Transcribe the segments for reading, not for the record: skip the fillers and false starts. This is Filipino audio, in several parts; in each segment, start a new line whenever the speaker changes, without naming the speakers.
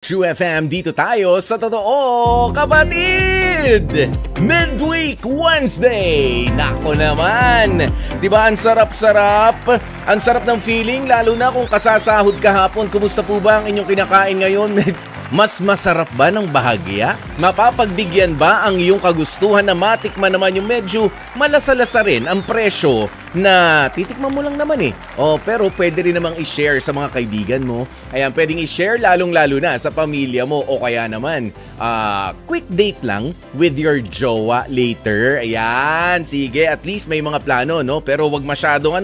True FM, dito tayo sa totoo, kapatid! Midweek Wednesday! Nako naman! Diba ang sarap-sarap? Ang sarap ng feeling, lalo na kung kasasahod kahapon. Kumusta po ba ang inyong kinakain ngayon? Mas masarap ba ng bahagya? Mapapagbigyan ba ang iyong kagustuhan na matikman naman yung medyo malasa-lasa rin ang presyo na titikman mo lang naman eh. Pero pwede rin namang i-share sa mga kaibigan mo. Ayan, pwedeng i-share lalong-lalo na sa pamilya mo o kaya naman quick date lang with your jowa later. Ayan, sige, at least may mga plano, no? Pero wag masyadong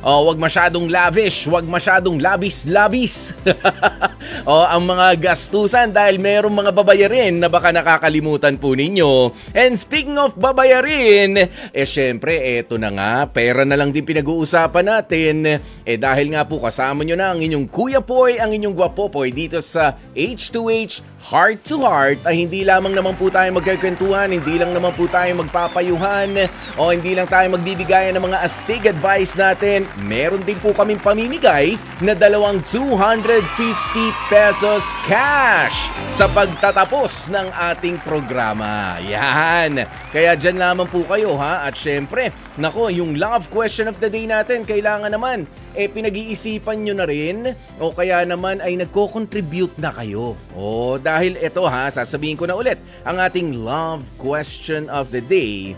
wag masyadong lavish, wag masyadong labis-labis. Ang mga gastusan dahil merong mga babayarin na baka nakakalimutan po ninyo. And speaking of babayarin, syempre, eto na nga, pera na lang din pinag-uusapan natin. Dahil nga po kasama nyo na ang inyong Kuya Poy, ang inyong Gwapopoy dito sa H2H Heart to Heart, ay hindi lamang naman po tayo magkakwentuhan, hindi lang naman po tayo magpapayuhan, o hindi lang tayo magbibigayan ng mga astig advice natin. Meron din po kaming pamimigay na 250 pesos cash sa pagtatapos ng ating programa. Yan. Kaya dyan lamang po kayo ha. At syempre, nako, yung love question of the day natin, kailangan naman pinag-iisipan nyo na rin o kaya naman ay nagko-contribute na kayo. Dahil ito sasabihin ko na ulit, ang ating love question of the day.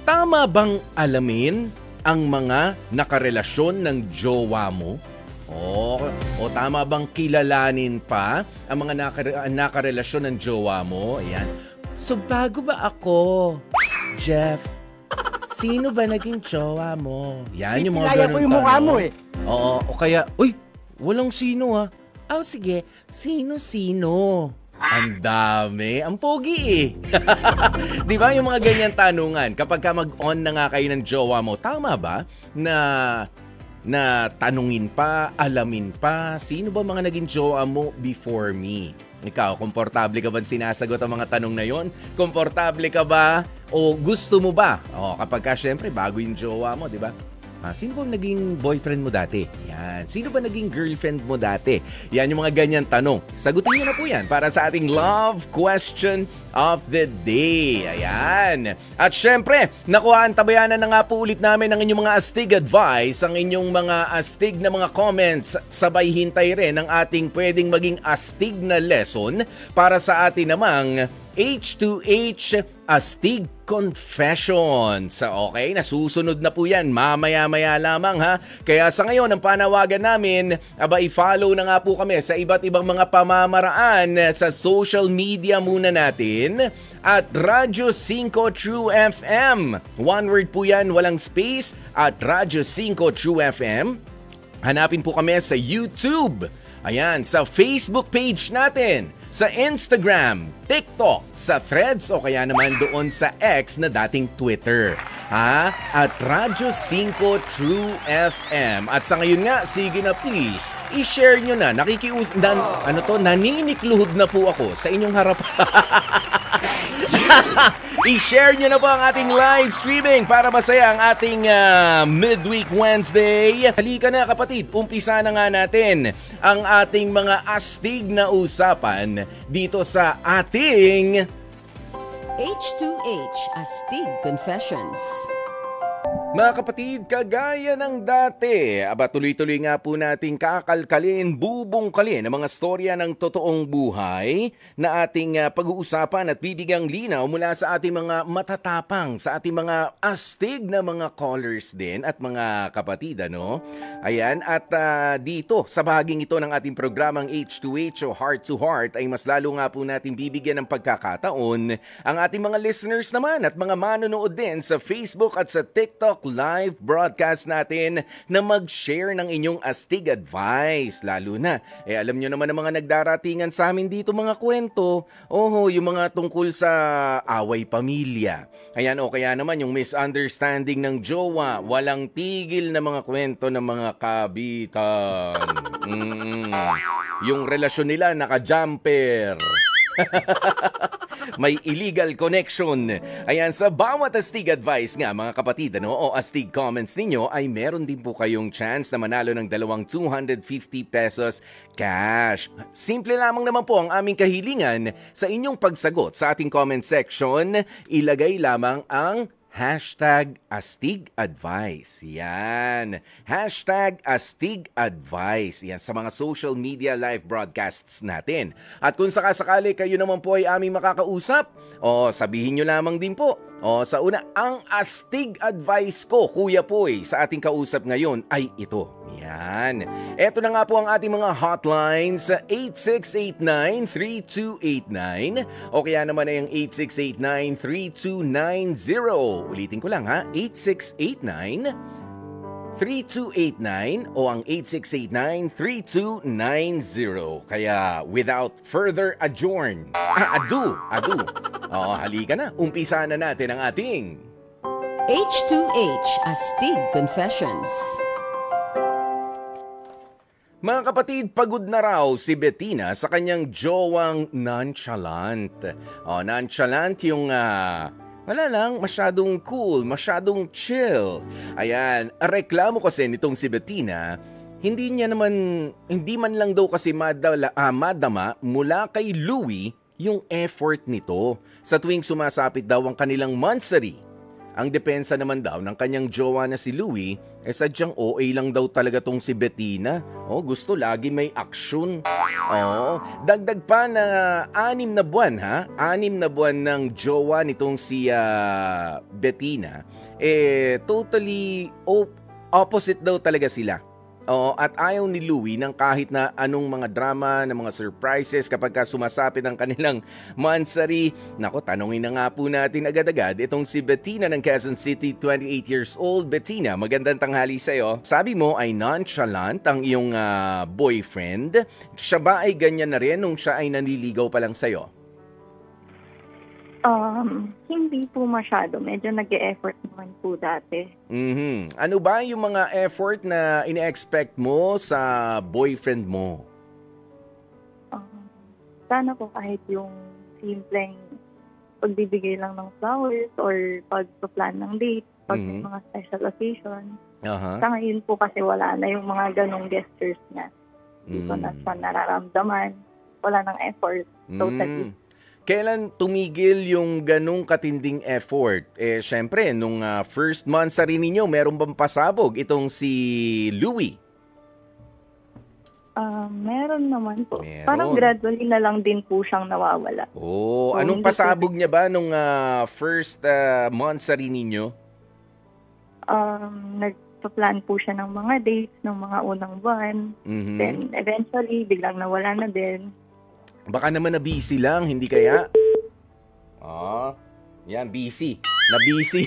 Tama bang alamin ang mga nakarelasyon ng jowa mo? O tama bang kilalanin pa ang mga nakarelasyon ng jowa mo? Ayan. So bago ba ako, Jeff, sino ba naging jowa mo? Yan yung mga ganun
ko yung mukha mo eh.
O kaya, uy, walang sino ha. Sige, sino-sino? Ang dami, ang pogi eh. Di ba yung mga ganyan tanungan, kapag ka mag-on na nga kayo ng jowa mo, tama ba na tanungin pa, alamin pa, sino ba mga naging jowa mo before me? Ikaw, komportable ka ba sinasagot ang mga tanong na yon? Komportable ka ba? O gusto mo ba? Kapag ka syempre bago yung jowa mo, di ba? Sino ba naging boyfriend mo dati? Yan. Sino ba naging girlfriend mo dati? Yan yung mga ganyan tanong. Sagutin niyo na po yan para sa ating love question of the day. Ayan. At syempre, nakuhaan tabayanan na nga po ulit namin ang inyong mga astig advice, ang inyong mga astig na mga comments. Sabay hintay rin ang ating pwedeng maging astig na lesson para sa atin namang H2H Astig Confessions. Okay, nasusunod na po yan mamaya-maya lamang ha. Kaya sa ngayon, ang panawagan namin, i-follow na nga po kami sa iba't ibang mga pamamaraan sa social media muna natin. At Radyo 5 True FM. One word po yan, walang space. At Radyo 5 True FM. Hanapin po kami sa YouTube. Ayan, sa Facebook page natin, sa Instagram, TikTok, sa Threads o kaya naman doon sa X na dating Twitter. At Radyo 5 True FM. At sa ngayon nga, sige na please, i-share nyo na. Naninikluhod na po ako sa inyong harap. I-share nyo na po ang ating live streaming para masaya ang ating Midweek Wednesday. Halika na kapatid, umpisa na nga natin ang ating mga astig na usapan dito sa ating
H2H Astig Confessions.
Mga kapatid, kagaya ng dati, tuloy-tuloy nga po nating kakalkalin, bubungkalin ang mga storya ng totoong buhay na ating pag-uusapan at bibigang linaw mula sa ating mga matatapang, sa ating mga astig na mga callers din at mga kapatid, ano? Ayan, at dito, sa bahaging ito ng ating programang H2H o Heart to Heart, ay mas lalo nga po natin bibigyan ng pagkakataon ang ating mga listeners naman at mga manonood din sa Facebook at sa TikTok live broadcast natin na mag-share ng inyong astig advice. Lalo na, alam nyo naman ang mga nagdaratingan sa amin dito mga kwento. Yung mga tungkol sa away pamilya. Ayan, o kaya naman yung misunderstanding ng jowa. Walang tigil na mga kwento ng mga kabitan. Yung relasyon nila naka-jumper. May illegal connection. Ayan, sa bawat astig advice nga mga kapatid, o astig comments ninyo, ay meron din po kayong chance na manalo ng 250 pesos cash. Simple lamang naman po ang aming kahilingan sa inyong pagsagot sa ating comment section. Ilagay lamang ang #AstigAdvice. Yan. #AstigAdvice. Yan sa mga social media live broadcasts natin. At kung sakasakali kayo naman po ay aming makakausap, sabihin nyo lamang din po. Sa una, ang astig advice ko, Kuya Poy, sa ating kausap ngayon ay ito. Yan. Ito na nga po ang ating mga hotlines sa 8689-3289 o kaya naman ay ang 8689-3290. Ulitin ko lang ha, 8689-3289 o ang 8689-3290. Kaya without further ado. Halika na. Umpisa na natin ang ating
H2H Astig Confessions.
Mga kapatid, pagod na raw si Bettina sa kanyang jowang nonchalant. Nonchalant yung wala lang, masyadong cool, masyadong chill. Ayan, reklamo kasi nitong si Bettina, hindi man lang daw kasi madama mula kay Louie yung effort nito sa tuwing sumasapit daw ang kanilang monthsary. Ang depensa naman daw ng kanyang jowa na si Louie, sadyang OA lang daw talaga tong si Bettina. Gusto lagi may aksyon. Dagdag pa na 6 na buwan 6 na buwan ng jowa nitong si Bettina. Totally opposite daw talaga sila. At ayaw ni Louie ng kahit na anong mga drama, ng mga surprises kapag sumasapit ang kanilang monthsary. Nako, tanongin na nga po natin agad-agad itong si Bettina ng Quezon City, 28 years old. Bettina, magandang tanghali sa'yo. Sabi mo ay nonchalant ang iyong boyfriend. Siya ba ay ganyan na rin nung siya ay nanliligaw pa lang sa'yo?
Hindi po masyado. Medyo nag-e-effort naman po dati.
Ano ba yung mga effort na ine-expect mo sa boyfriend mo?
Sana po kahit yung simpleng pagbibigay lang ng flowers or pag-plan ng date, pag may mga special occasion. Sa ngayon po kasi wala na yung mga ganong gestures niya. Hindi ko na siya nararamdaman. Wala ng effort. Totally.
Kailan tumigil yung ganong katinding effort? Syempre, nung first monthsary ninyo, meron bang pasabog itong si Louie?
Meron naman po.
Meron.
Parang gradually na lang din po siyang nawawala.
Anong pasabog niya ba nung first monthsary ninyo?
Nagpa-plan po siya ng mga dates, ng mga unang buwan. Then eventually, biglang nawala na din.
Baka naman na busy lang, hindi kaya? Yan, busy. Na-busy.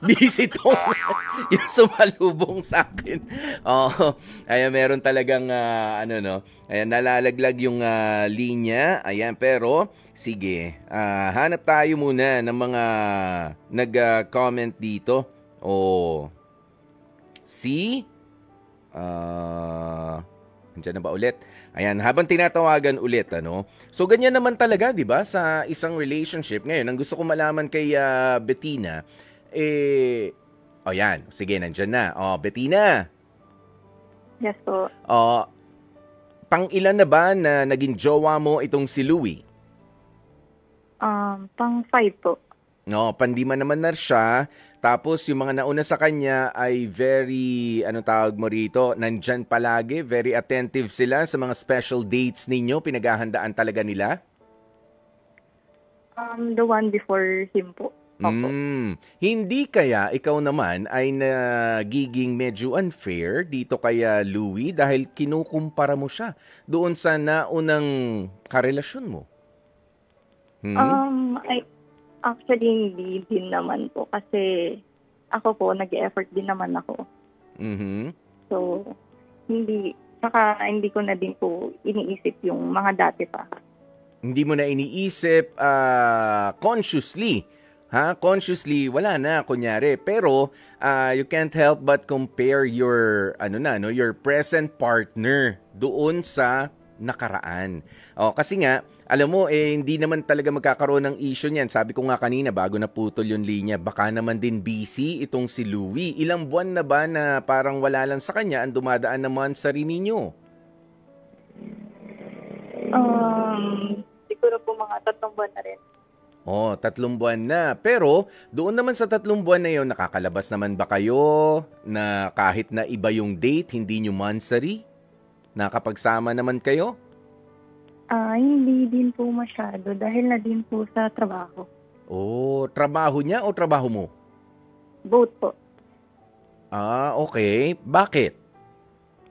Busy to. Yung sumalubong sa akin. Ayan, meron talagang, ayan, nalalaglag yung linya. Ayan, pero, sige, hanap tayo muna ng mga nag-comment dito. Nandiyan na ba ulit? Ayan, habang tinatawagan ulit, So, ganyan naman talaga, di ba, sa isang relationship. Ngayon, ang gusto ko malaman kay Bettina, yan, sige, nandiyan na. Bettina.
Yes po.
Pang-ilan na ba na naging jowa mo itong si Louie?
Pang-5 po.
Pandima naman na siya. Tapos yung mga nauna sa kanya ay very, tawag mo rito, nandyan palagi, very attentive sila sa mga special dates ninyo, pinaghahandaan talaga nila?
The one before him po.
Hindi kaya ikaw naman ay nagiging medyo unfair dito kaya Louie dahil kinukumpara mo siya doon sa naunang karelasyon mo?
Actually, hindi din naman po kasi ako po, nag-e-effort din naman ako. So, hindi ko na din po iniisip yung mga dati pa.
Hindi mo na iniisip consciously. Consciously, wala na, kunyari. Pero, you can't help but compare your, your present partner doon sa nakaraan. Kasi nga, alam mo, hindi naman talaga magkakaroon ng issue niyan. Sabi ko nga kanina, bago naputol yung linya, baka naman din busy itong si Louie. Ilang buwan na ba na parang wala lang sa kanya ang dumadaan naman sa rin ninyo?
Siguro po mga 3 buwan na rin.
3 buwan na. Pero, doon naman sa 3 buwan na yun, nakakalabas naman ba kayo na kahit na iba yung date, hindi nyo monthsary? Nakapagsama naman kayo?
Hindi din po masyado dahil na din po sa trabaho.
Trabaho niya o trabaho mo?
Both po.
Okay. Bakit?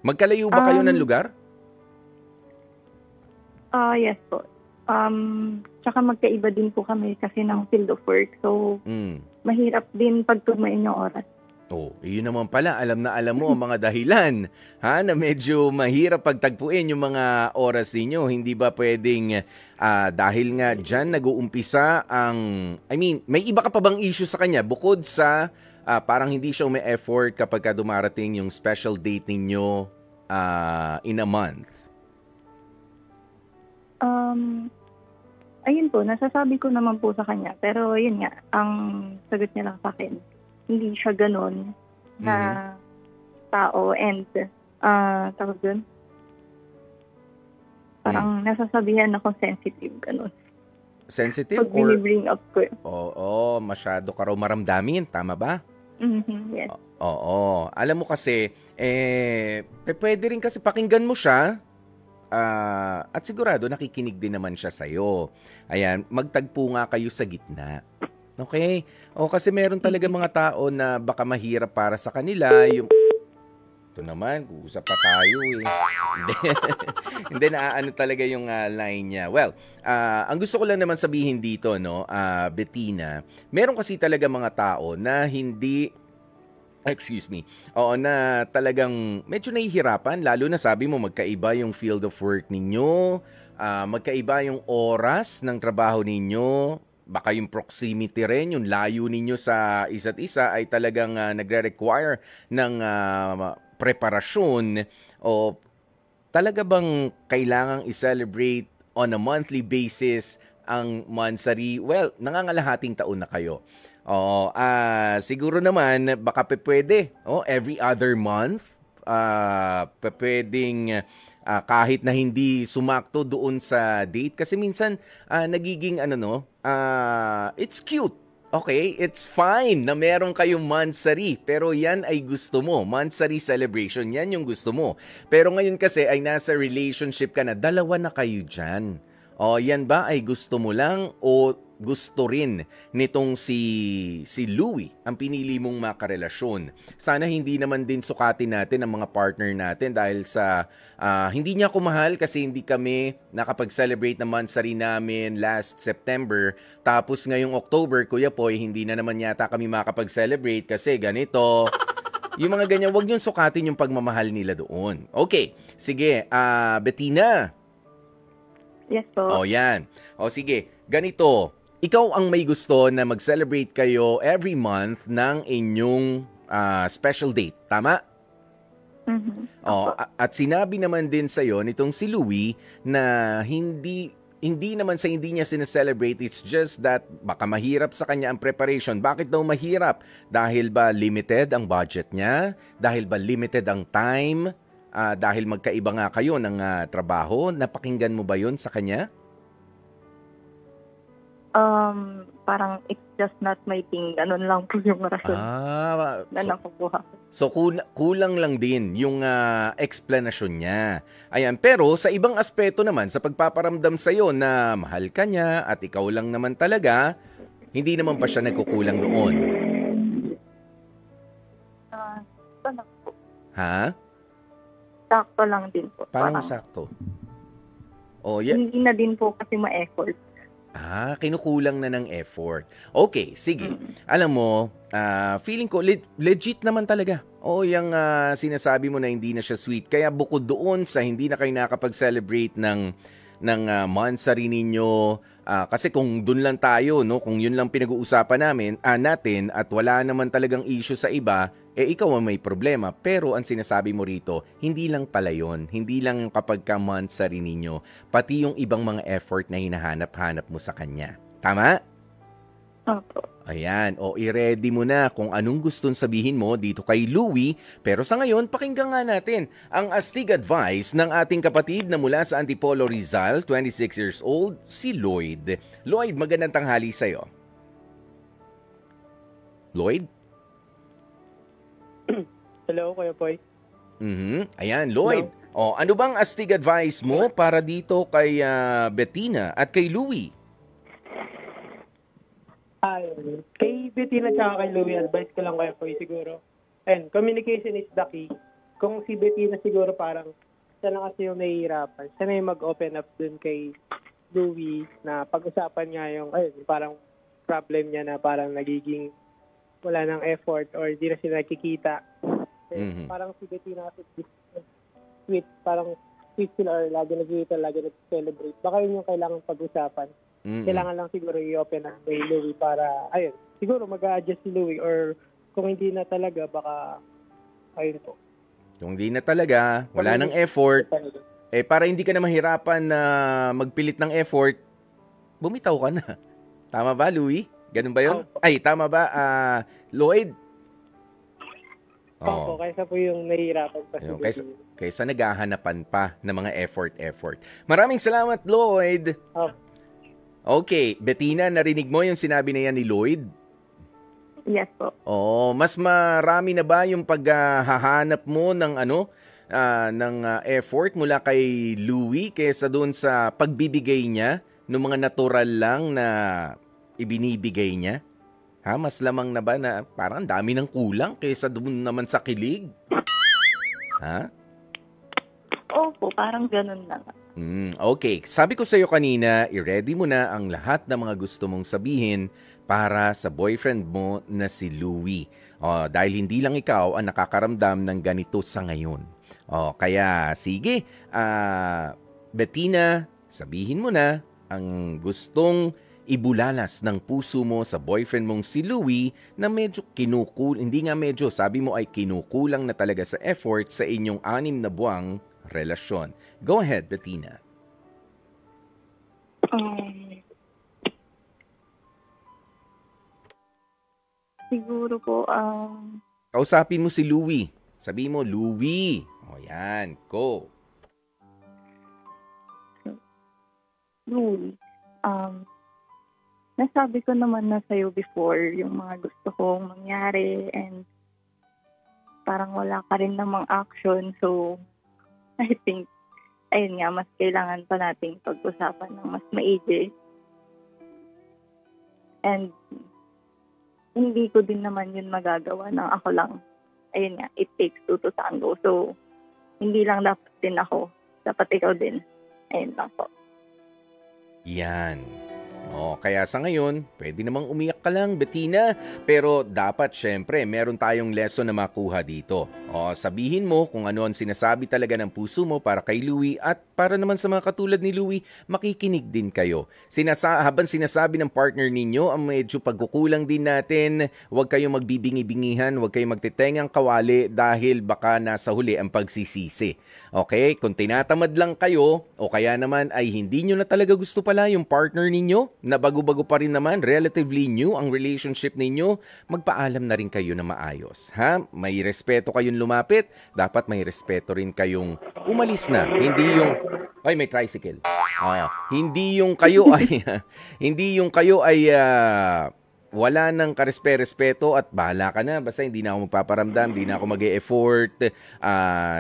Magkalayo ba kayo ng lugar?
Yes po. Tsaka magkaiba din po kami kasi ng field of work. So, mahirap din pagtumain yung oras.
Yun naman pala. Alam na alam mo ang mga dahilan na medyo mahirap pagtagpuin yung mga oras ninyo. Hindi ba pwedeng dahil nga dyan nag-uumpisa ang... may iba ka pa bang issue sa kanya bukod sa parang hindi siya may effort kapag dumarating yung special date ninyo in a month?
Ayun po, nasasabi ko naman po sa kanya. Pero yun nga, ang sagot niya lang sa akin, hindi siya ganun na tao and tawag dun, parang nasasabihan ako sensitive, ganun.
Sensitive?
Pag binibring up ko.
Masyado ka raw maramdamin, tama ba?
Yes.
Oo. Alam mo kasi, pwede rin kasi pakinggan mo siya, at sigurado nakikinig din naman siya sa'yo. Ayan, magtagpo nga kayo sa gitna. Okay? Kasi meron talaga mga tao na baka mahirap para sa kanila. Ito naman, kuusap pa tayo Hindi, naaano talaga yung line niya. Well, ang gusto ko lang naman sabihin dito, Bettina, meron kasi talaga mga tao na hindi... na talagang medyo nahihirapan, lalo na sabi mo magkaiba yung field of work ninyo, magkaiba yung oras ng trabaho ninyo, baka yung proximity rin, yung layo ninyo sa isa't isa ay talagang nagre-require ng preparasyon o talaga bang kailangang i-celebrate on a monthly basis ang monthsary? Well, nangangalahating taon na kayo. Siguro naman baka pwede every other month pwedeng kahit na hindi sumakto doon sa date kasi minsan nagiging it's cute. Okay, it's fine na meron kayong monthsary pero yan ay gusto mo. Monthsary celebration, yan yung gusto mo. Pero ngayon kasi ay nasa relationship ka na, dalawa na kayo dyan. Yan ba ay gusto mo lang o gusto rin nitong si Louie ang pinili mong makarelasyon? Sana hindi naman din sukatin natin ang mga partner natin dahil sa hindi niya ako mahal kasi hindi kami nakapag-celebrate ng monthsary namin last September. Tapos ngayong October, Kuya Poy, hindi na naman yata kami makapag-celebrate kasi ganito. Yung mga ganyan, wag niyong sukatin yung pagmamahal nila doon. Okay, sige, Bettina.
Yes po.
Yan. Sige, ganito. Ikaw ang may gusto na mag-celebrate kayo every month ng inyong special date. Tama? At sinabi naman din sa'yo nitong si Louie na hindi naman sa hindi niya sineselebrate. It's just that baka mahirap sa kanya ang preparation. Bakit daw mahirap? Dahil ba limited ang budget niya? Dahil ba limited ang time? Dahil magkaiba nga kayo ng trabaho? Napakinggan mo ba yun sa kanya?
Parang it's just not my thing. Ganun lang po yung rason na nakukuha.
So kulang lang din yung explanation niya. Ayan, pero sa ibang aspeto naman, sa pagpaparamdam sa'yo na mahal ka niya at ikaw lang naman talaga, hindi naman pa siya nagkukulang doon. Ha?
Sakto lang din po.
Parang sakto?
Hindi na din po kasi ma-effort.
Kinukulang na ng effort. Okay, sige. Alam mo, feeling ko legit naman talaga. Yung sinasabi mo na hindi na siya sweet. Kaya bukod doon sa hindi na kayo nakapag-celebrate ng monthsary ninyo, kasi kung doon lang tayo, kung yun lang pinag-uusapan natin at wala naman talagang issue sa iba, ikaw ang may problema. Pero ang sinasabi mo rito, hindi lang pala yun. Hindi lang kapag ka-monthsary ninyo, pati yung ibang mga effort na hinahanap-hanap mo sa kanya. Tama?
Opo.
Ayan, i-ready mo na kung anong gustong sabihin mo dito kay Louie. Pero sa ngayon, pakinggan nga natin ang astig advice ng ating kapatid na mula sa Antipolo Rizal, 26 years old, si Lloyd. Lloyd, magandang tanghali sa'yo. Lloyd?
Hello, Kuya Poy.
Ayan, Lloyd. Ano bang astig advice mo para dito kay Bettina at kay Louie?
Kay Bettina at kay Louie, advice ko lang Kuya Poy siguro. And communication is the key. Kung si Bettina siguro parang siya na kasi yung nahihirapan. Siya na yung mag-open up dun kay Louie na pag-usapan niya yung parang problem niya na parang nagiging wala ng effort or di na sila nakikita. Parang si Bettina kasi sweet, parang sweet sila or lagi nagkikita, lagi nag-celebrate. Baka yun yung kailangan pag-usapan. Kailangan lang siguro i-open up kay Louie para, siguro mag-a-adjust si Louie or kung hindi na talaga, baka, ayun po.
Kung hindi na talaga, wala nang effort, para hindi ka na mahirapan na magpilit ng effort, bumitaw ka na. Tama ba, Louie? Ganun ba yun? Ay, tama ba, Lloyd?
Opo, kaysa po yung nahihirapan pa si Bettina.
Kaysa naghahanapan pa ng mga effort. Maraming salamat, Lloyd. Okay, Bettina, narinig mo yung sinabi na yan ni Lloyd?
Yes po.
Mas marami na ba yung paghahanap mo ng effort mula kay Louie kaysa doon sa pagbibigay niya ng mga natural lang na ibinibigay niya? Mas lamang na ba na parang dami ng kulang kaysa doon naman sa kilig?
Opo, parang ganun lang.
Okay. Sabi ko sa iyo kanina, i-ready mo na ang lahat ng mga gusto mong sabihin para sa boyfriend mo na si Louie. Dahil hindi lang ikaw ang nakakaramdam ng ganito sa ngayon. Kaya sige, Bettina, sabihin mo na ang gustong ibulalas ng puso mo sa boyfriend mong si Louie na medyo hindi nga medyo, sabi mo ay kinukulang na talaga sa effort sa inyong 6 na buwang relasyon. Go ahead, Bettina.
Siguro po,
kausapin mo si Louie. Sabi mo, Louie. Yan. Go.
Louie, nasabi ko naman na sa'yo before yung mga gusto kong mangyari and parang wala ka rin namang action. So, I think, ayun nga, mas kailangan pa nating pag-usapan ng mas maigi. And hindi ko din naman yun magagawa ng ako lang. Ayun nga, it takes two to tango. So, hindi lang dapat din ako. Dapat ikaw din. Ayun lang po.
Yan. Kaya sa ngayon, pwede namang umiyak ka lang, Bettina. Pero dapat, syempre, meron tayong lesson na makuha dito. Sabihin mo kung ano ang sinasabi talaga ng puso mo para kay Louie at para naman sa mga katulad ni Louie, makikinig din kayo. Habang sinasabi ng partner ninyo, ang medyo pagkukulang din natin, huwag kayong magbibingi-bingihan, huwag kayong magtitengang kawali dahil baka nasa huli ang pagsisisi. Okay? Kung tinatamad lang kayo, o kaya naman ay hindi nyo na talaga gusto pala yung partner ninyo, na bago-bago pa rin naman, relatively new ang relationship ninyo, magpaalam na rin kayo na maayos. May respeto kayong lumapit, dapat may respeto rin kayong umalis na. Hindi yung, ay may tricycle. Hindi yung kayo ay wala nang karespeto at bahala ka na. Basta hindi na ako magpaparamdam, hindi na ako mag-e-effort.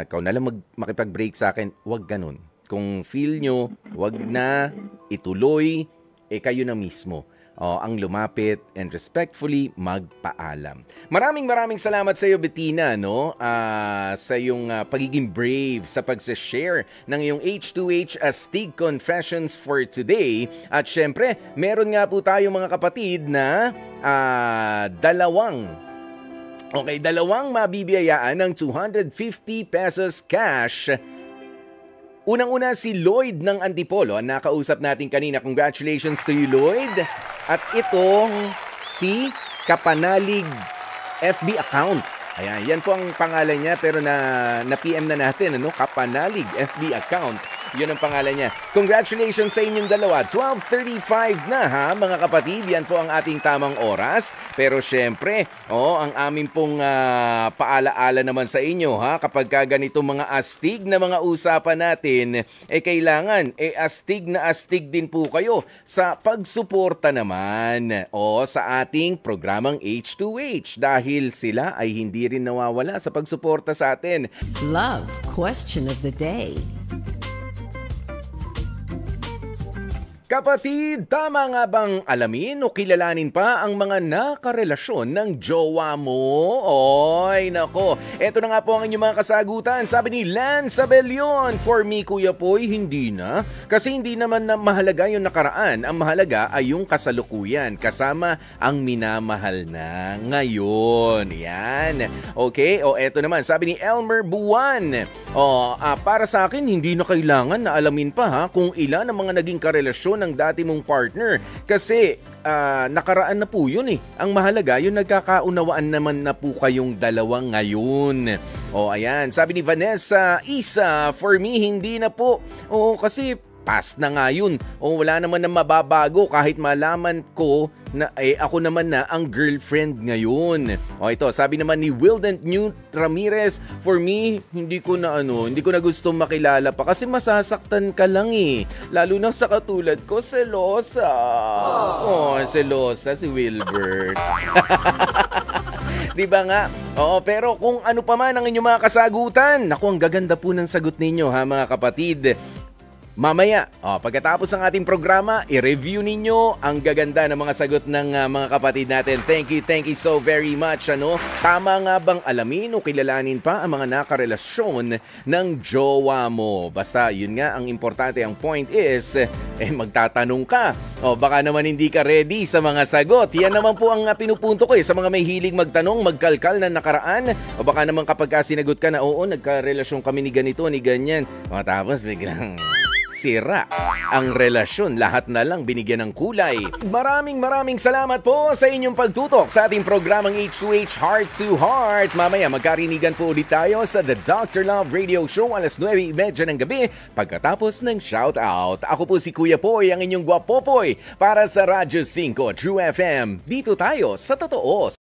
Ikaw na lang makipag-break sa akin. Huwag ganun. Kung feel nyo, huwag na ituloy, kayo na mismo ang lumapit and respectfully magpaalam. Maraming salamat sa iyo, Bettina, sa iyong pagiging brave sa pag-share ng iyong H2H Astig Confessions for today. At syempre, meron nga po tayong mga kapatid na dalawang mabibiyayaan ng 250 pesos cash. Unang-una si Lloyd ng Antipolo, ang nakausap natin kanina. Congratulations to you, Lloyd. At ito si Kapanalig FB account. Ayan, yan po ang pangalan niya pero na-PM na natin, ano? Kapanalig FB account. Yun ang pangalan niya. Congratulations sa inyong dalawa. 12:35 na ha, mga kapatid. Yan po ang ating tamang oras. Pero syempre, ang aming pong paalaala naman sa inyo ha, kapag ganito mga astig na mga usapan natin, kailangan astig na astig din po kayo sa pagsuporta naman sa ating programang H2H dahil sila ay hindi rin nawawala sa pagsuporta sa atin.
Love Question of the Day.
Kapatid, tama nga bang alamin o kilalanin pa ang mga nakarelasyon ng jowa mo? Oy, nako. Eto na nga po ang inyong mga kasagutan. Sabi ni Lance Abelion, for me, Kuya Poy, hindi na. Kasi hindi naman na mahalaga yung nakaraan. Ang mahalaga ay yung kasalukuyan kasama ang minamahal na ngayon. Yan. Okay, eto naman. Sabi ni Elmer Buwan, para sa akin, hindi na kailangan na alamin pa ha kung ilan ang mga naging karelasyon ng dati mong partner kasi nakaraan na po yun eh. Ang mahalaga yung nagkakaunawaan naman na po kayong dalawa ngayon. Ayan, sabi ni Vanessa Isa, for me hindi na po. Kasi past na nga yun. Wala naman na mababago kahit malaman ko na ako naman na ang girlfriend ngayon. Ito, sabi naman ni Wilden New Ramirez, for me, hindi ko na gusto makilala pa kasi masasaktan ka lang eh. Lalo na sa katulad ko, selosa. Selosa si Wilbert. Di ba nga? Pero kung ano pa man ang inyong mga kasagutan, naku, ang gaganda po ng sagot ninyo ha mga kapatid. Mamaya, pagkatapos ng ating programa, i-review ninyo ang gaganda ng mga sagot ng mga kapatid natin. Thank you so very much. Tama nga bang alamin o kilalanin pa ang mga nakarelasyon ng jowa mo? Basta, yun nga, ang importante, ang point is, magtatanong ka. Baka naman hindi ka ready sa mga sagot. Yan naman po ang pinupunto ko sa mga may hilig magtanong, magkalkal na nakaraan. Baka naman kapag sinagot ka na, nagkarelasyon kami ni ganito, ni ganyan. Tapos biglang sira ang relasyon. Lahat na lang binigyan ng kulay. Maraming salamat po sa inyong pagtutok sa ating programang H2H Heart to Heart. Mamaya magkarinigan po ulit tayo sa The Dr. Love Radio Show alas 9:30 ng gabi pagkatapos ng shoutout. Ako po si Kuya Poy, ang inyong gwapopoy para sa Radyo 5 True FM. Dito tayo sa totoo.